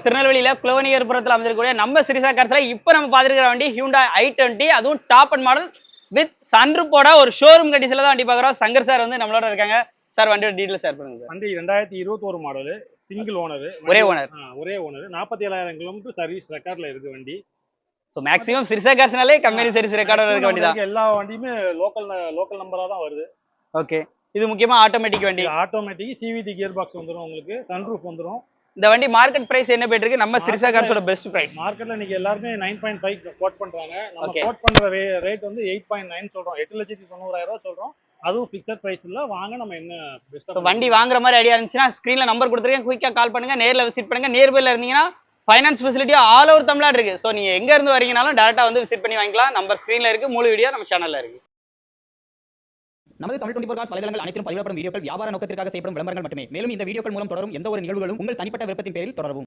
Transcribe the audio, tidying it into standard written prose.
திருநெல்வேலியில குளவனியர்புரத்தில் அமைந்திருக்கக்கூடிய நம்ம சிரிசா கார்ஸ்ல இப்போ நம்ம பார்த்துருக்கிற வண்டி Hyundai i20, அதுவும் டாப் அண்ட் மாடல் வித் சன்ரூப்போட ஒரு ஷோரூம் கண்டிஷன்ல தான் வண்டி பார்க்குறோம். சங்கர் சார் வந்து நம்மளோட இருக்காங்க. சார் வண்டியோட டீடைல் ஷேர் பண்ணுங்க சார். வண்டி 2021 மாடலு, சிங்கிள் ஓனர், ஒரே ஓனர். 47,000 கிலோமீட்டர் சர்வீஸ் ரெக்கார்ட்ல இருக்கு வண்டி. ஸோ மேக்ஸிமம் சிரிசா கார்ஸ்னாலே கம்பெனி சர்வீஸ் ரெக்கார்டோட இருக்க வண்டி தான். எல்லா வண்டியுமே லோக்கல் நம்பரா தான் வருது. ஓகே, இது முக்கியமா ஆட்டோமேட்டிக் வண்டி. ஆட்டோமேட்டிக் சிவிடி கியர் பாக்ஸ் வந்துடும், உங்களுக்கு சன்ரூஃப் வந்துடும். இந்த வண்டி மார்க்கெட் பிரைஸ் என்ன போயிட்டு இருக்கு? நம்ம சிரிசா கார்ஸோட பெஸ்ட் பிரைஸ் மார்க்கெட்ல இன்னைக்கு எல்லாருமே 9.5 கோட் பண்றாங்க. நம்ம கோட் பண்ற ரேட் வந்து 8.9 சொல்றோம். 8,90,000 சொல்றோம். அதுவும் பிக்சர் பிரைஸ் இல்ல. வாங்க நம்ம என்ன பெஸ்ட் வண்டி வாங்குற மாதிரி ஐடியா இருந்துச்சுன்னா ஸ்கிரீன்ல நம்பர் கொடுத்துருக்கேன், குயிக்கா கால் பண்ணுங்க, நேர்ல விசிட் பண்ணுங்க. நியர்பைல இருந்தீங்கன்னா finance facility all over Tamil Nadu இருக்கு. ஸோ நீங்க எங்க இருந்து வரீங்கனாலும் டேரக்டா வந்து விசிட் பண்ணி வாங்கிக்கலாம். நம்பர் ஸ்கிரீன்ல இருக்கு, முழு வீடியோ நம்ம சேனல்ல இருக்கு. நமது தமிழ் 24 காஸ் வலைதளங்கள் அனைத்தும் பதிவிடப்படும் வீடியோக்கள் வியாபார நோக்கத்திற்காக செய்யப்படும் விளம்பரங்கள் மட்டுமே. மேலும் இந்த வீடியோக்கள் மூலம் தொடரும் எந்த ஒரு நிகழ்வுகளும் உங்கள் தனிப்பட்ட விருப்பத்தின் பேரில் தொடரவும்.